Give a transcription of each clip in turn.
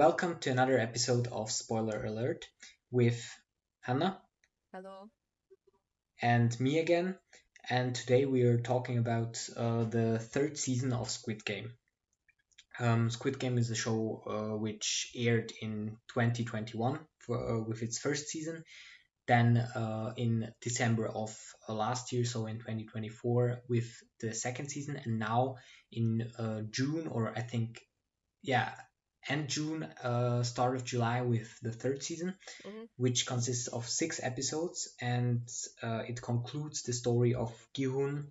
Welcome to another episode of Spoiler Alert with Hannah Hello. and me again. And today we are talking about the third season of Squid Game. Squid Game is a show which aired in 2021 with its first season. Then in December of last year, so in 2024, with the second season, and now in June, or I think, yeah, end June, start of July with the third season, hmm which consists of 6 episodes, and it concludes the story of Gihun.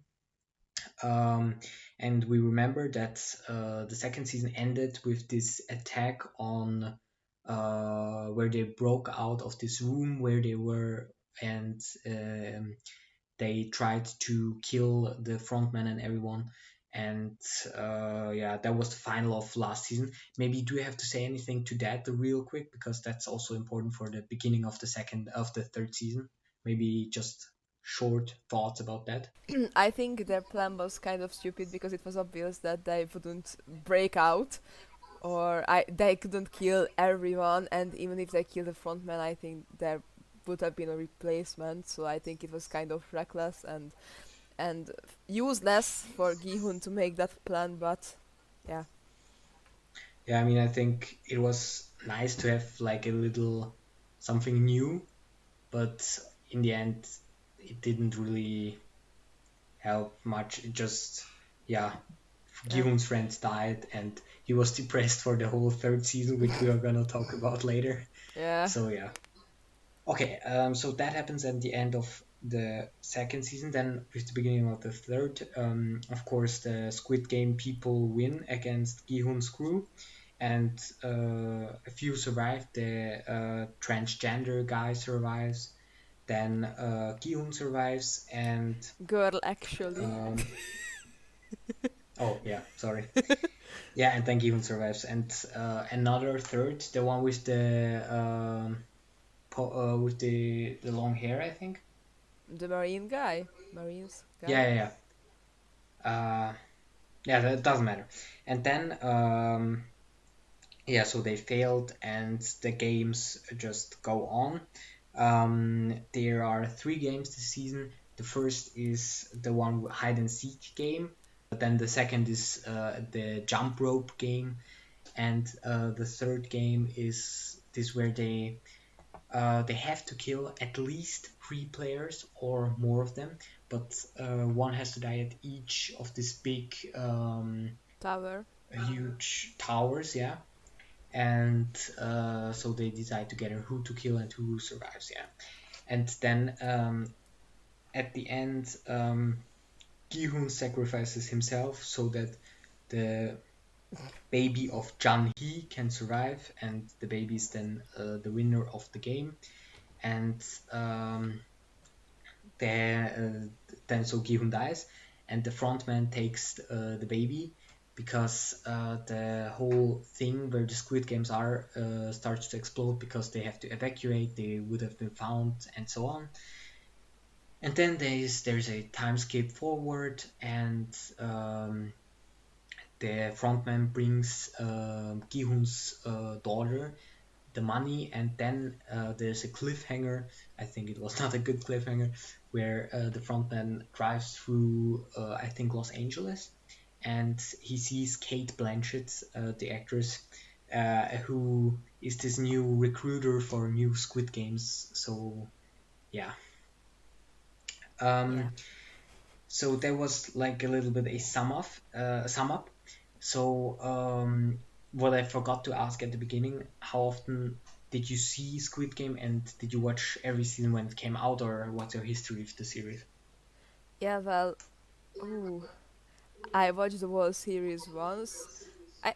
Um, and we remember that the second season ended with this attack on where they broke out of this room where they were, and they tried to kill the frontman and everyone. And yeah, that was the final of last season. Maybe do you have to say anything to that real quick, because that's also important for the beginning of the third season. Maybe just short thoughts about that. I think their plan was kind of stupid because it was obvious that they wouldn't break out they couldn't kill everyone, and even if they killed the frontman, I think there would have been a replacement. So I think it was kind of reckless and useless for Gihun to make that plan. But yeah, Yeah, I mean, I think it was nice to have like a little something new, but in the end, it didn't really help much. It just, yeah, yeah, Gihun's friend died, and he was depressed for the whole third season, which we are gonna talk about later. yeah. So yeah, okay. So that happens at the end of the second season. Then with the beginning of the third, of course, the Squid Game people win against Gihun's crew, and a few survive. The transgender guy survives. Then Gihun survives, and Girl, actually. um, oh yeah, sorry. Yeah, and then Given survives, and another third, the one with the with the long hair, I think. The marine guy, marines Yeah, guy. yeah, yeah. Yeah, that doesn't matter. And then yeah, so they failed, and the games just go on. There are 3 games this season. The first is the one hide and seek game. Then the second is the jump rope game, and the third game is this where they have to kill at least 3 players or more of them, but one has to die at each of these big Tower. huge towers, yeah. And so they decide together who to kill and who survives, yeah. And then at the end, Gihun sacrifices himself so that the baby of Jan Hee can survive, and the baby is then the winner of the game. And then so Gihun dies, and the frontman takes the baby, because the whole thing where the Squid Games are starts to explode because they have to evacuate. They would have been found, and so on. And then there's a time skip forward, and the frontman brings Gihun's daughter the money, and then there's a cliffhanger. I think it was not a good cliffhanger, where the frontman drives through, I think, Los Angeles, and he sees Kate Blanchett, the actress, who is this new recruiter for new Squid Games. So yeah. Yeah. Um, so there was like a little bit a sum up. So what I forgot to ask at the beginning: how often did you see Squid Game, and did you watch every season when it came out, or what's your history with the series? Yeah, well, ooh, I watched the whole series once. I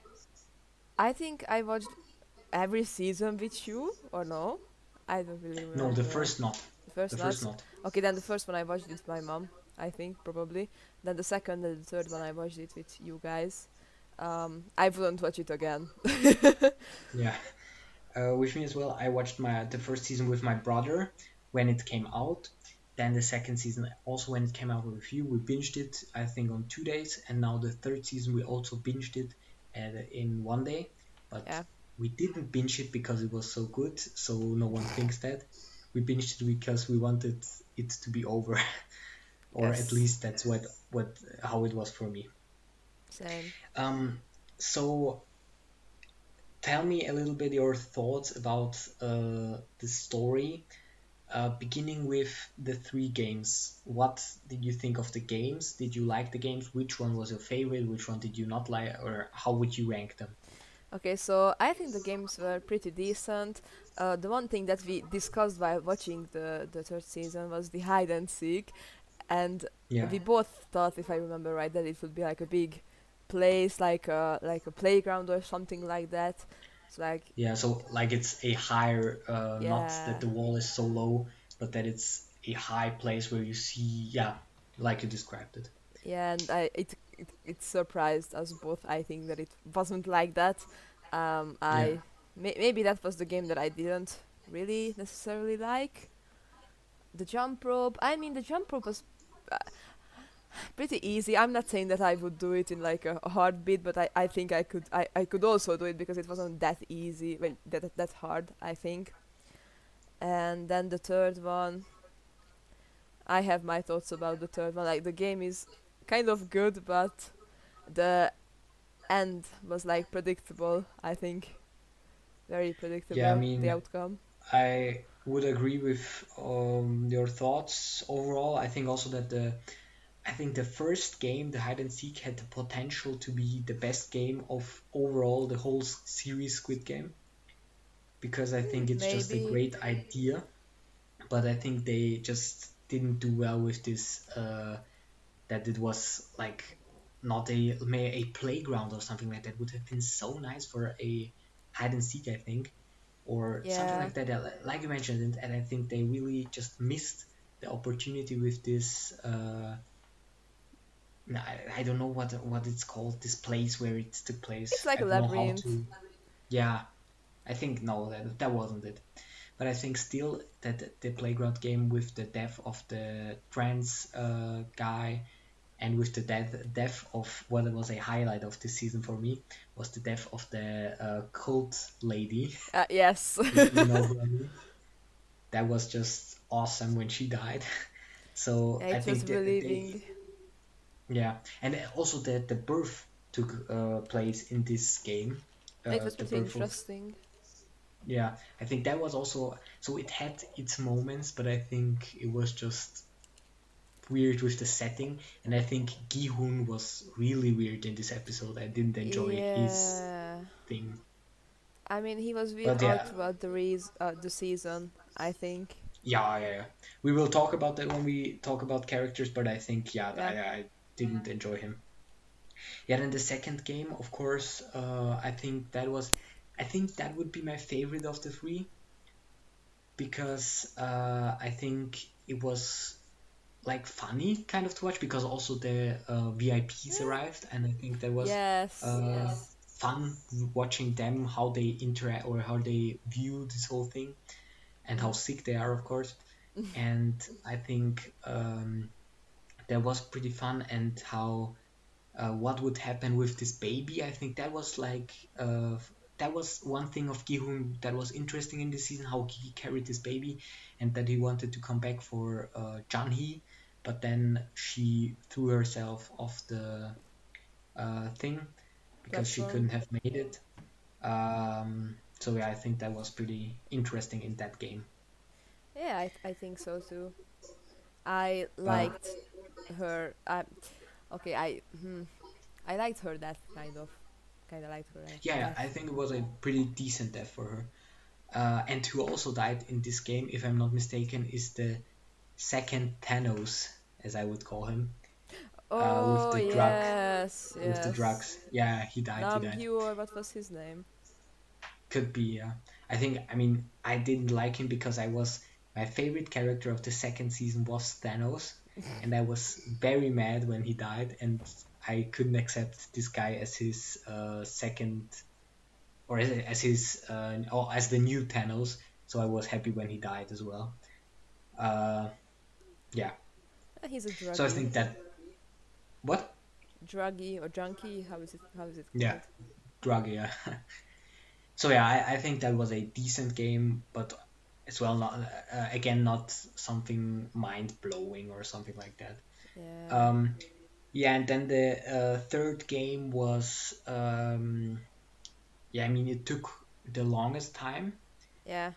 I think I watched every season with you, or no? I don't really No, the remember now. first not. The The first first nuts. not. Okay, then the first one I watched it with my mom, I think, probably. Then the second and the third one I watched it with you guys. I wouldn't watch it again. Yeah, with me as well. I watched my the first season with my brother when it came out. Then the second season also when it came out with you. We binged it, I think, on 2 days, and now the third season we also binged it in one day. But Yeah. we didn't binge it because it was so good, so no one thinks that. We binged it because we wanted it to be over, or at Yes, least that's what how it was for me. same. Um, so tell me a little bit your thoughts about the story, beginning with the three games. What did you think of the games? Did you like the games? Which one was your favorite? Which one did you not like? Or how would you rank them? Okay, so I think the games were pretty decent. The one thing that we discussed while watching the third season was the hide and seek, and Yeah, we both thought, if I remember right, that it would be like a big place, like a playground or something like that. It's like, yeah. So like it's a higher, not that yeah, the wall is so low, but that it's a high place where you see, yeah, like you described it. yeah, and it surprised us both. I think that it wasn't like that. Yeah, Maybe that was the game that I didn't really necessarily like. The jump rope. I mean, the jump rope was uh, pretty easy. I'm not saying that I would do it in like a heartbeat, but I think I could also do it because it wasn't that easy. Well, that hard, I think. And then the third one, I have my thoughts about the third one. Like the game is kind of good, but the end was like predictable. I think very yeah. I predictable the mean, outcome. I would agree with your thoughts overall. I think also that I think the first game, the hide and seek, had the potential to be the best game of overall the whole series Squid Game, because I think it's just a Maybe. great idea, but I think they just didn't do well with this. That it was like not a playground or something like that would have been so nice for a hide and seek, I think, or something Yeah. like that. Like you mentioned, and I think they really just missed the opportunity with this. I don't know what it's called. This place where it took It's place. like I a don't know how labyrinth. to. Yeah, I think no, that wasn't it. But I think still that the playground game with the death of the trans guy, and with the death of what was a highlight of this season for me, was the death of the cult lady. Yes. You know who I mean? That was just awesome when she died. So Yeah, I it was think that they, relieving. yeah, and also the birth took place in this game. It was The pretty birth of, interesting. yeah, I think that was also, so it had its moments, but I think it was just weird with the setting, and I think Gi-hun was really weird in this episode. I didn't enjoy his Yeah. thing, I mean, he was weird but all yeah, throughout the season, I think. yeah. We will talk about that when we talk about characters, but I think yeah, Yeah. I didn't enjoy him. Yeah, then the second game, of course, I think that would be my favorite of the three, because I think it was like funny kind of to watch, because also the VIPs Yeah. arrived, and I think that was Yes, uh, yes. fun watching them, how they interact or how they view this whole thing, and how Mm. sick they are, of course. And I think that was pretty fun, and how what would happen with this baby. I think that was like that was one thing of Gihun that was interesting in this season, how he carried this baby, and that he wanted to come back for Janhee, but then she threw herself off the thing because she Platform. couldn't have made it. So yeah, I think that was pretty interesting in that game. Yeah, I think so too. I Uh, liked her. Okay, I liked her that kind of liked her yeah, death. I think it was a pretty decent death for her. And who also died in this game, if I'm not mistaken, is the second Thanos, as I would call him, with Oh the drug, yes, with the yes. drugs. Yeah, he died. He died. Namgyu, or what was his name? Could be. I think. I mean, I didn't like him because I was my favorite character of the second season was Thanos, and I was very mad when he died, and I couldn't accept this guy as his second, or as his or as the new Thanos. So I was happy when he died as well. Uh, yeah. He's a So I druggie. think that what? Druggie or junkie? How is it Yeah, called? drug. Yeah. So yeah, I think that was a decent game, but as well not again not something mind blowing or something like that. Yeah, Um, yeah, and then the third game was yeah, I mean it took the longest time, yeah,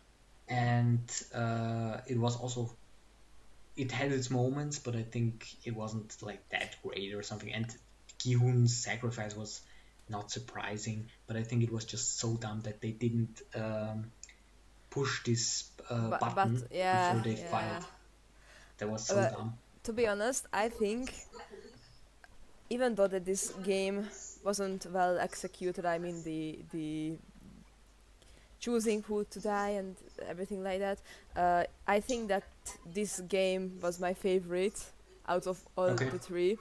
and it was also it had its moments, but I think it wasn't like that great or something. And Gi-hun's sacrifice was not surprising, but I think it was just so dumb that they didn't push this but button yeah, before they yeah. fight. That was so Uh, dumb. to be honest, I think even though that this game wasn't well executed, I mean the choosing who to die and everything like that. I think that this game was my favorite out of all Okay. the three,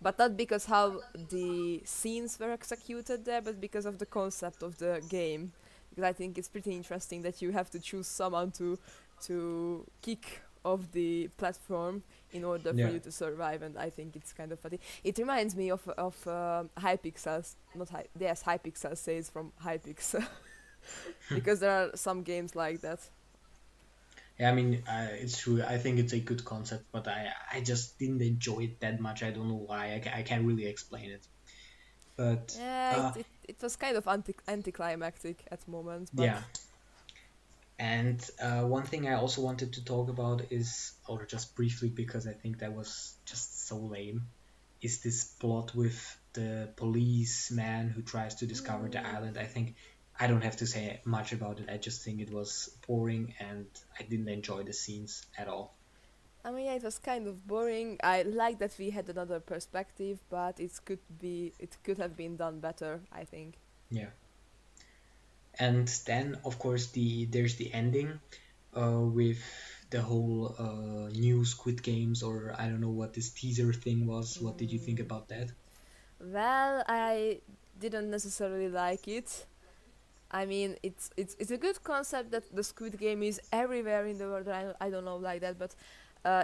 but not because how the scenes were executed there, but because of the concept of the game. Because I think it's pretty interesting that you have to choose someone to kick off the platform in order for Yeah. you to survive, and I think it's kind of funny. It reminds me of Hypixel, not yes, Hypixel says from Hypixel. Because there are some games like that. Yeah, I mean, it's true. I think it's a good concept, but I just didn't enjoy it that much. I don't know why. I can't really explain it. But Yeah, it was kind of anticlimactic at moments, but yeah, and one thing I also wanted to talk about is, or just briefly, because I think that was just so lame, is this plot with the policeman who tries to discover the island. I think I don't have to say much about it. I just think it was boring and I didn't enjoy the scenes at all. I mean, yeah, it was kind of boring. I like that we had another perspective, but it could have been done better, I think. Yeah. And then, of course, there's the ending with the whole new Squid Games, or I don't know what this teaser thing was. What did you think Mm. about that? Well, I didn't necessarily like it. I mean, it's a good concept that the Squid Game is everywhere in the world. I don't know like that, but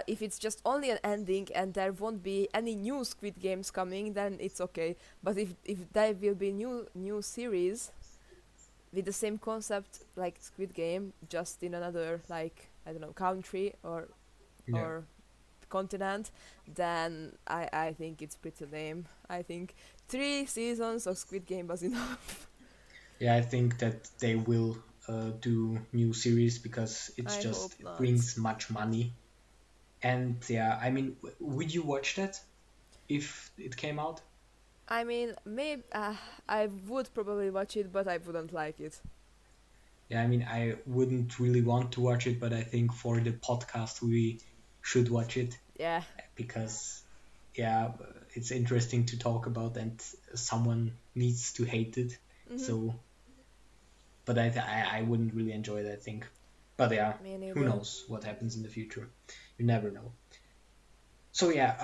if it's just only an ending and there won't be any new Squid Games coming, then it's okay. But if there will be new series with the same concept like Squid Game, just in another, like, I don't know, country Yeah. or continent, then I think it's pretty lame. I think 3 seasons of Squid Game was enough. Yeah, I think that they will do new series because it's I just hope it not. brings much money. And yeah, I mean, would you watch that if it came out? I mean, maybe I would probably watch it, but I wouldn't like it. Yeah, I mean, I wouldn't really want to watch it, but I think for the podcast we should watch it Yeah. because yeah, it's interesting to talk about and someone needs to hate it. Mhm. So, but I wouldn't really enjoy it, I think. But yeah, Me who neither. knows what happens in the future? You never know. So yeah,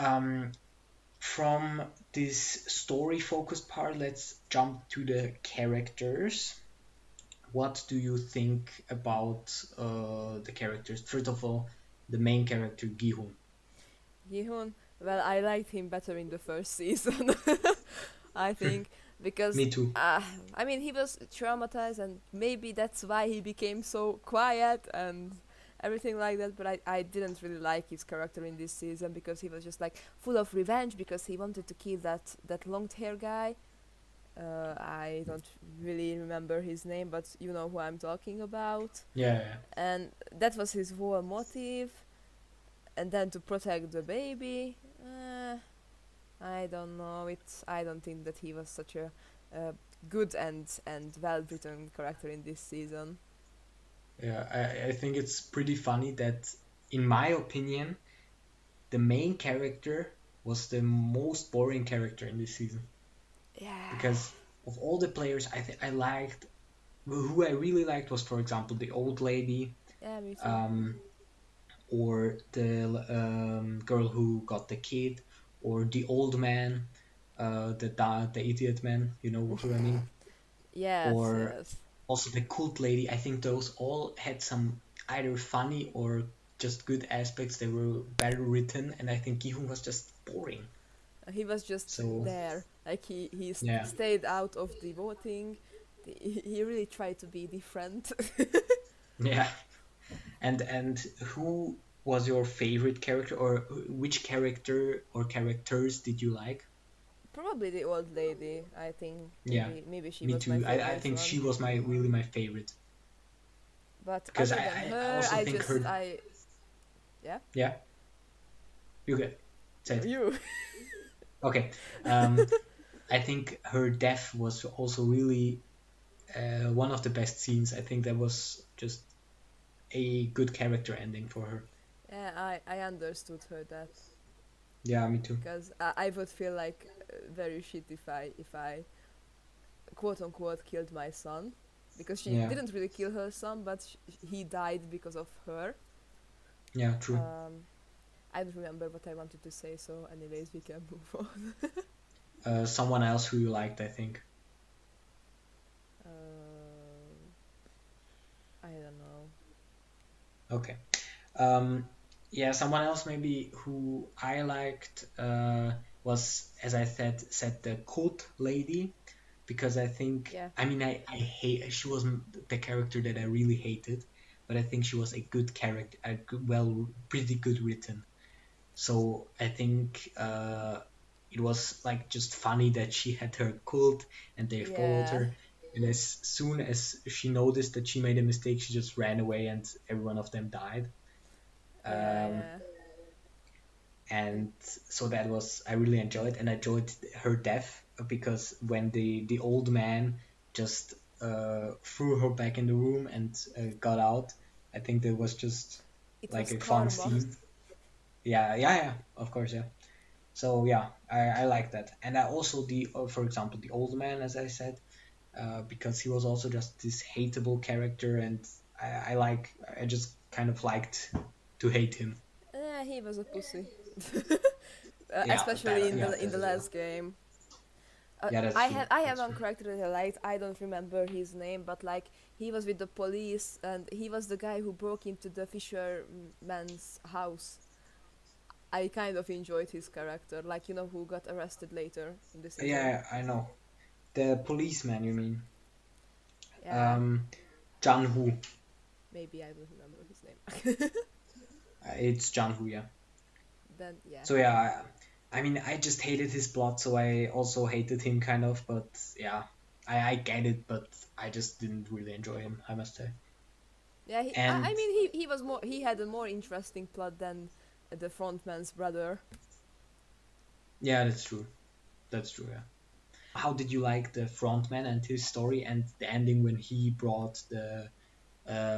from this story focused part, let's jump to the characters. What do you think about the characters? First of all, the main character Gihun. Gihun. Well, I liked him better in the first season. I think because Me too. I mean he was traumatized and maybe that's why he became so quiet and everything like that, but I didn't really like his character in this season because he was just like full of revenge because he wanted to kill that long hair guy. I don't really remember his name, but you know who I'm talking about. Yeah, yeah, And that was his whole motive, and then to protect the baby. I don't know. I don't think that he was such a uh, good and well written character in this season. yeah. I think it's pretty funny that, in my opinion, the main character was the most boring character in this season Yeah, because of all the players I liked, who I really liked was, for example, the old lady, yeah, me too. um, or the girl who got the kid, or the old man, the idiot man. You know who I mean? Yes, Or yes. also the cult lady. I think those all had some either funny or just good aspects. They were better written, and I think Gihun was just boring. He was just So there. Like he yeah, stayed out of the voting. He really tried to be different. Yeah. And who was your favorite character, or which character or characters did you like? Probably the old lady. I think Yeah, maybe she me was my too. I favorite think she one. was my really my favorite, But because other I, than I her, also I think just her. I yeah. Yeah, you get No, said. you. Okay. I think her death was also really one of the best scenes. I think that was just a good character ending for her. Yeah, I understood her that Yeah, me too. because I would feel like very shit if I quote unquote killed my son because she Yeah, didn't really kill her son, but he died because of her. yeah, true. Um, I don't remember what I wanted to say, so anyways, we can move on. Someone else who you liked, I think. um, I don't know. Okay. Yeah, someone else maybe who I liked was, as I said the cult lady, because I think, Yeah, I mean, I hate, she wasn't the character that I really hated, but I think she was a good character, a good, well, pretty good written. So I think it was like just funny that she had her cult and they followed yeah, her. And as soon as she noticed that she made a mistake, she just ran away and every one of them died. yeah, Um, yeah. And and so that was, I really enjoyed, and I enjoyed her death because when the old man just threw her back in the room and got out, I think that was just it like was a fun karma. scene. Yeah, yeah, yeah, of course, yeah. So yeah, I like that, and I also for example, the old man, as I said, because he was also just this hateable character, and I just kind of liked to hate him. Yeah, he was a pussy. Yeah, Especially that, yeah, in that the as well. last game. Yeah, that's true. I have That's one true. character that I liked. I don't remember his name, but like he was with the police and he was the guy who broke into the fisherman's house. I kind of enjoyed his character, like you know who got arrested later in the season. Yeah, I know. The policeman, you mean? Yeah, Um, John Hu. maybe I will remember his name. It's John Hu, yeah. Then yeah, So yeah, I mean, I just hated his plot, so I also hated him kind of. But yeah, I get it, but I just didn't really enjoy him, I must say. yeah. I And mean he was more he had a more interesting plot than the frontman's brother. yeah, that's true. That's true. Yeah. How did you like the frontman and his story and the ending when he brought the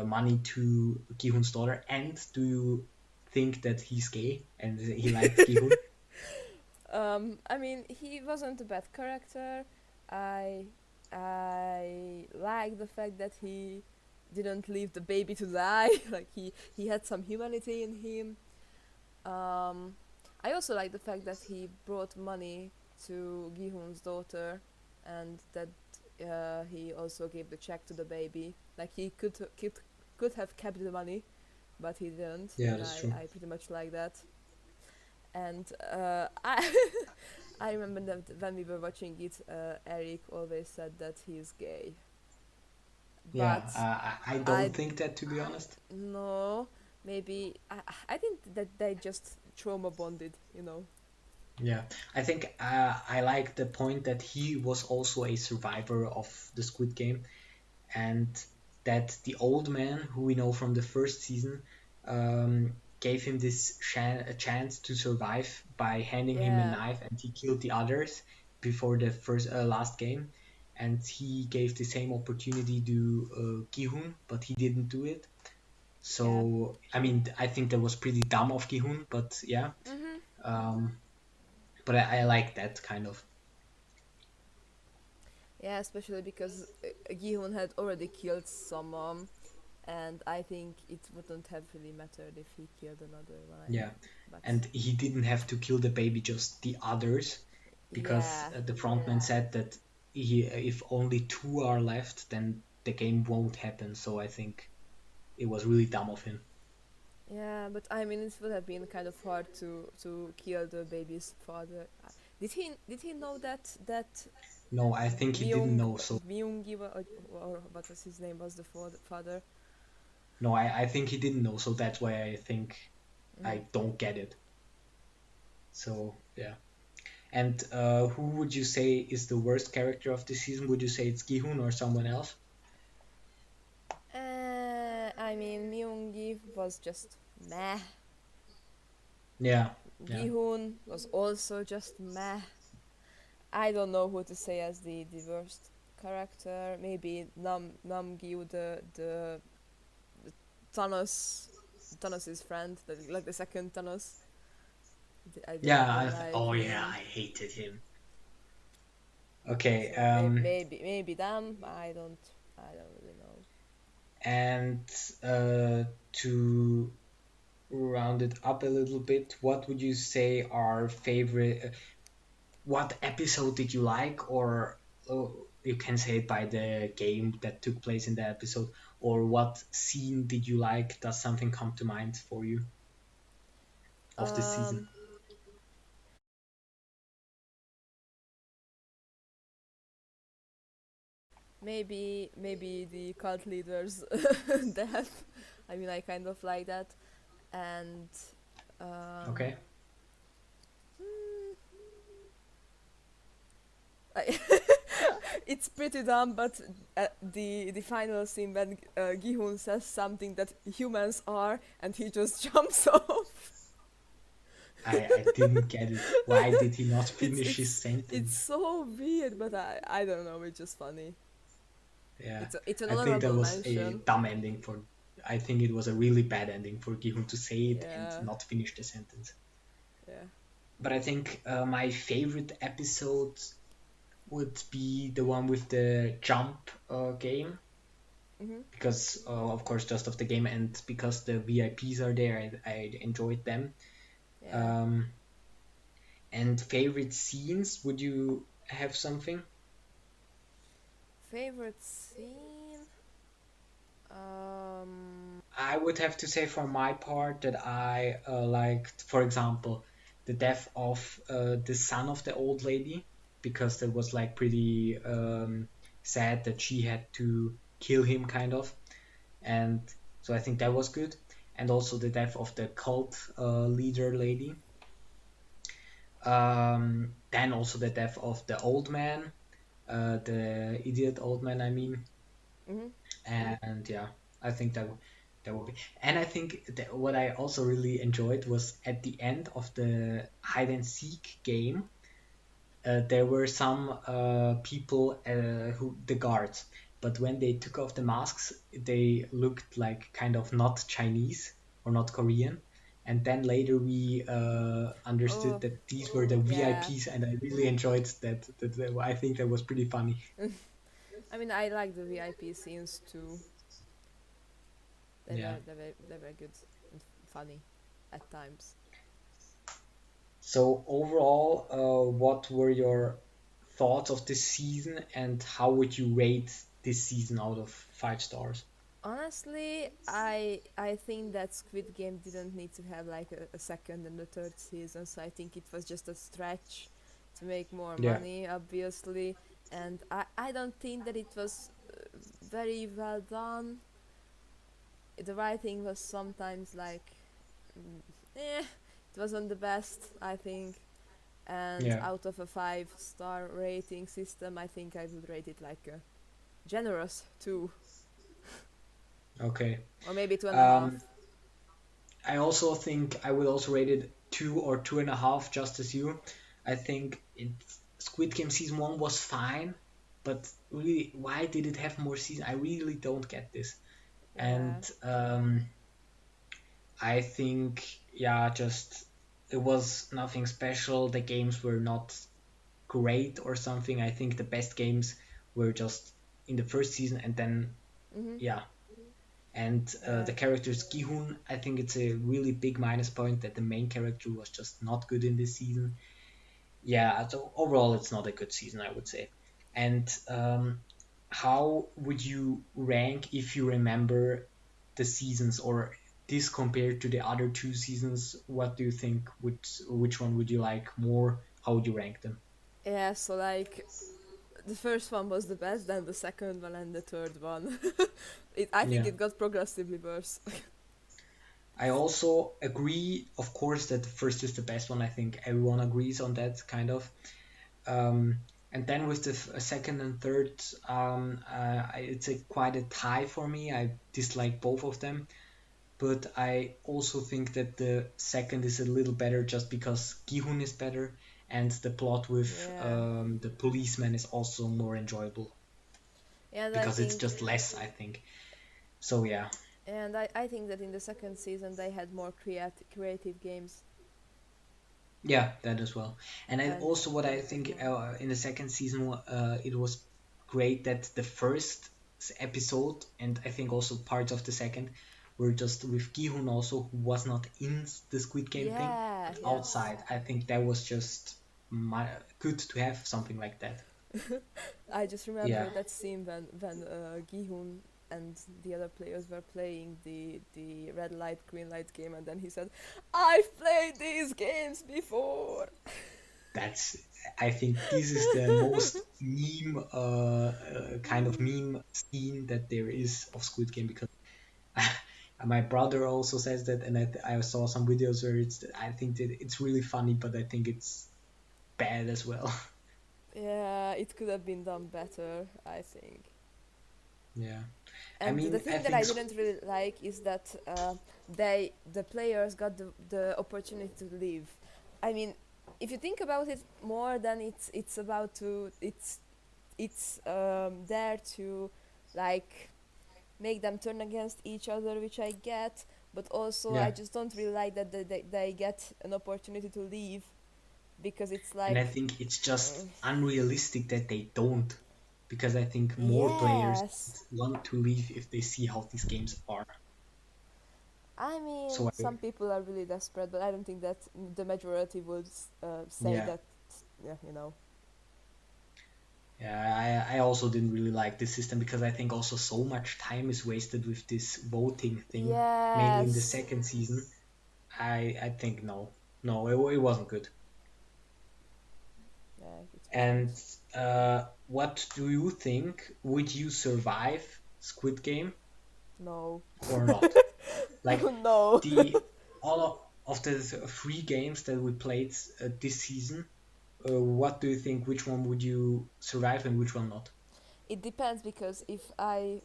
money to Gihun's daughter? And do you think that he's gay and he liked Gihun? I mean, he wasn't a bad character. I I like the fact that he didn't leave the baby to die. Like he had some humanity in him. Um, I also like the fact that he brought money to Gihun's daughter, and that he also gave the check to the baby. Like he could have kept the money, but he didn't, Yeah, and that's true. I pretty much like that. And I I remember that when we were watching it, Eric always said that he's gay, Yeah, but I don't I think that, to be honest. no, maybe I think that they just trauma bonded, you know. Yeah, I think I like the point that he was also a survivor of the Squid Game, and that the old man, who we know from the first season, gave him this a chance to survive by handing him a Yeah, knife, and he killed the others before the first last game, and he gave the same opportunity to Gihun, but he didn't do it. yeah. So I mean, I think that was pretty dumb of Gihun, but yeah. Mhm. Um, but I like that kind of. Yeah, especially because Gihun had already killed someone, and I think it wouldn't have really mattered if he killed another one. Yeah, But and he didn't have to kill the baby, just the others, because yeah, the frontman said that if only two are left, then the game won't happen. So I think it was really dumb of him. yeah. But I mean, it would have been kind of hard to kill the baby's father. Did he know that No, I think he didn't Myung know. So Myungi or what was his name was the father. no, I think he didn't know. So that's why I think Hmm. I don't get it. So yeah. And who would you say is the worst character of the season? Would you say it's Gihun or someone else? I mean, Myungi was just meh. Yeah, yeah, Gihun was also just meh. I don't know who to say as the worst character. Maybe Namgyu, the Thanos' friend, like the second Thanos. I didn't yeah. really like Oh yeah, him. I hated him. Okay, So maybe them. I don't really know. and to round it up a little bit, what would you say are favorite? What episode did you like, or you can say it by the game that took place in the episode, or what scene did you like? Does something come to mind for you of the season? Um, maybe the cult leader's death. I mean, I kind of like that, and um, Okay. hmm, I it's pretty dumb, but the final scene when Gihun says something that humans are, and he just jumps off. I didn't get it. Why did he not it's finish his it's it's sentence? so weird, but I don't know. It's just funny. Yeah, It's an I think that honorable was a mention. dumb ending for. I think it was a really bad ending for Gihun to say it and Yeah, not finish the sentence. yeah. But I think my favorite episode would be the one with the jump game Mhm. because, of course, just of the game and because the VIPs are there, I enjoyed them. Yeah. Um, and favorite scenes? Would you have something? Favorite scene? I would have to say for my part that I liked, for example, the death of the son of the old lady, because that was like pretty sad that she had to kill him, kind of. And so I think that was good. And also the death of the cult leader lady. Then also the death of the old man, the idiot old man, I mean. Mhm. And yeah, I think that would be. And I think that what I also really enjoyed was at the end of the hide and seek game. There were some people who the guards, but when they took off the masks, they looked like kind of not Chinese or not Korean. And then later we understood Oh, that these were the yeah. VIPs, and I really enjoyed that. I think that was pretty funny. I mean, I like the VIP scenes too. They Yeah. were they were they were good and funny at times. So overall, what were your thoughts of this season, and how would you rate this season out of 5 stars? Honestly, I think that Squid Game didn't need to have like a second and a third season, so I think it was just a stretch to make more Yeah. money, obviously. And I don't think that it was very well done. The writing was sometimes like, mm, it wasn't the best, I think. And Yeah. out of a 5-star rating system, I think I would rate it like a generous 2, Okay. or maybe two and a Um, half. I also think I would also rate it 2 or 2.5, just as you. I think Squid Game season one was fine, but really, why did it have more season? I really don't get this. Yeah. And I think, yeah, just it was nothing special. The games were not great or something. I think the best games were just in the first season, and then Mhm. yeah. And Yeah. the characters Gihun, I think it's a really big minus point that the main character was just not good in this season. Yeah, so overall, it's not a good season, I would say. And how would you rank if you remember the seasons or this compared to the other two seasons? What do you think? Which one would you like more? How would you rank them? Yeah. So like The first one was the best, then the second one, and the third one. I think Yeah. it got progressively worse. I also agree, of course, that the first is the best one. I think everyone agrees on that kind of. And then with the second and third, it's a quite a tie for me. I dislike both of them, but I also think that the second is a little better just because Gihun is better, and the plot with Yeah. the policeman is also more enjoyable And I because it's think just less, I think. So yeah, I think that in the second season they had more creative games. yeah, that as well. And I And also what I think in the second season, it was great that the first episode and I think also parts of the second were just with Gihun also who was not in the Squid Game thing yeah, but yes. outside. I think that was just good to have something like that. I just Yeah, remember that scene when Gihun and the other players were playing the red light green light game, and then he said, "I've played these games before." that's I think this is the most meme kind of meme scene that there is of Squid Game because my brother also says that, and I saw some videos where I think that it's really funny, but I think it's bad as well. Yeah, it could have been done better, I think. Yeah, I And the mean, I thing that think I didn't really like is that the players got the opportunity to leave. I mean, if you think about it more, then it's about to it's there to like make them turn against each other, which I get. But also, I yeah, just don't really like that they get an opportunity to leave because it's and I like, think it's just mm, unrealistic that they don't, because I think more players yes. want to leave if they see how these games are. I mean, So some people are really desperate, but I don't think that the majority would say yeah, that. Yeah, you know. yeah, I also didn't really like this system because I think also so much time is wasted with this voting thing, mainly in the Yes. second season. I think no, it wasn't good. Yeah, it wasn't. And what do you think? Would you survive Squid Game No. or not? Like No. the all of the three games that we played this season, what do you think? Which one would you survive and which one not? It depends because if I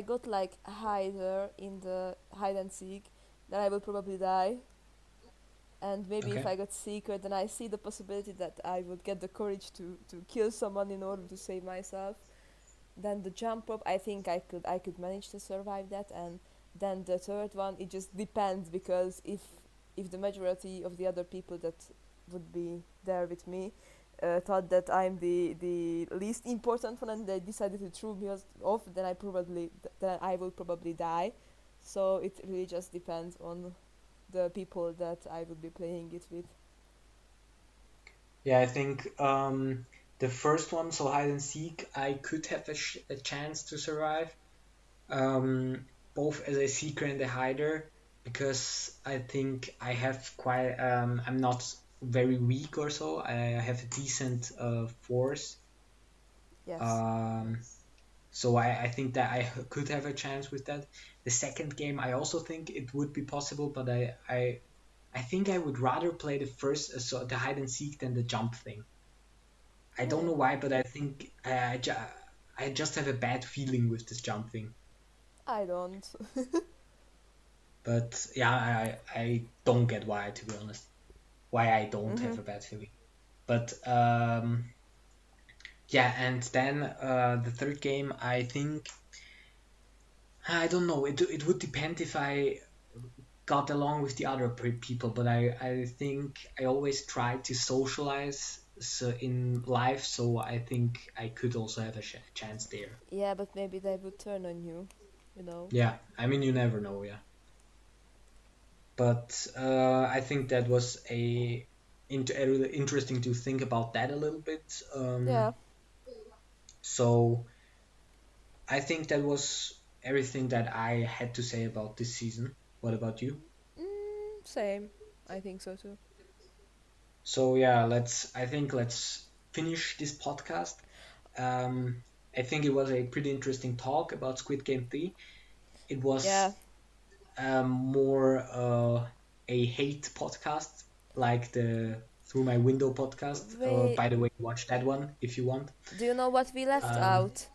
got like a hider in the hide and seek, then I will probably die. And maybe if Okay. I got secret, then I see the possibility that I would get the courage to kill someone in order to save myself. Then the jump rope, I think I could manage to survive that. And then the third one, it just depends because if the majority of the other people that would be there with me thought that I'm the least important one and they decided to throw me off, then then I will probably die. So it really just depends on the people that I would be playing it with. Yeah, I think the first one, so hide and seek, I could have a chance to survive, both as a seeker and a hider, because I think I have quite, I'm not very weak or so. I have a decent force. Yes. Um, so I think that could have a chance with that. The second game, I also think it would be possible, but I think I would rather play the first, so the hide and seek than the jump thing. I don't know Hmm. why, but I think I just have a bad feeling with this jump thing. I don't. But yeah, I don't get why, to be honest, why I don't Hmm. have a bad feeling. But yeah, and then the third game, I think I don't know. It would depend if I got along with the other people, but I think I always try to socialize so in life, so I think I could also have a chance there. Yeah, but maybe they would turn on you, you know. Yeah, I mean you never know, yeah. But I think that was a really interesting to think about that a little bit. Yeah. So I think that was everything that I had to say about this season. What about you? Same. I think so too. So yeah, let's. I think let's. finish this podcast. Um, I think it was a pretty interesting talk about Squid Game 3. It Yeah, was more a hate podcast, like the Through My Window podcast. wait, By the way, watch that one if you want. do you know what we left Um, out?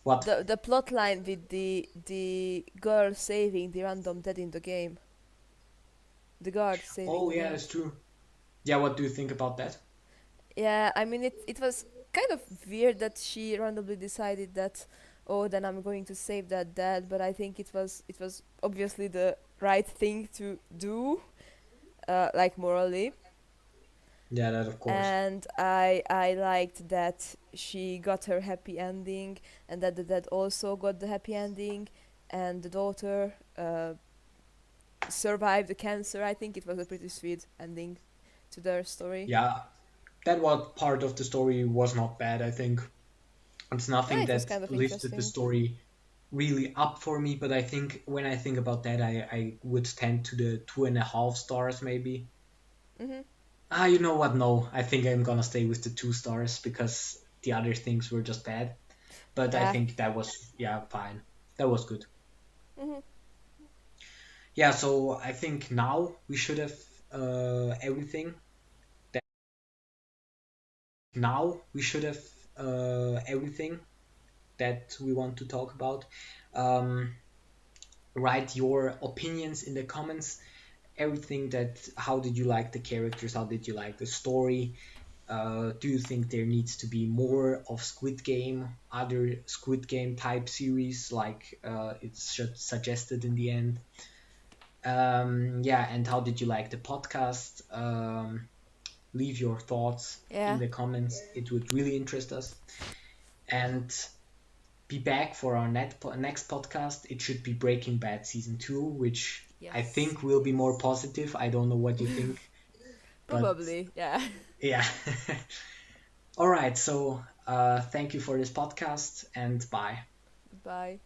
what? The plot line with the girl saving the random dead in the game. The guard saving Oh, the yeah, dead. that's true. Yeah, what do you think about that? Yeah, I mean it was kind of weird that she randomly decided that, oh, then I'm going to save that dad, but I think it was obviously the right thing to do, like morally. Yeah, that of course. And I liked that she got her happy ending, and that the dad also got the happy ending, and the daughter survived the cancer. I think it was a pretty sweet ending to their story. Yeah, that what part of the story was not bad, I think. It's Yeah, nothing it was that kind of lifted the interesting. story really up for me, but I think when I think about that, I would tend to the 2.5 stars maybe. Hmm. Ah, you know what? No, I think I'm gonna stay with the 2 stars because the other things were just bad. But I Yeah. think that was, yeah, fine. That was good. Hmm. Yeah, so I think everything that now we should have everything that we want to talk about. Um, Write your opinions in the comments. Everything that how did you like the characters? How did you like the story? Do you think there needs to be more of Squid Game, other Squid Game type series like it's suggested in the end? Yeah, and how did you like the podcast? Leave your thoughts in Yeah. the comments. It would really interest us. And be back for our next podcast. It should be Breaking Bad season 2, which I Yes. think will be more positive. I don't know what you think, but Probably. Yeah. yeah. All right. So thank you for this podcast and bye. Bye.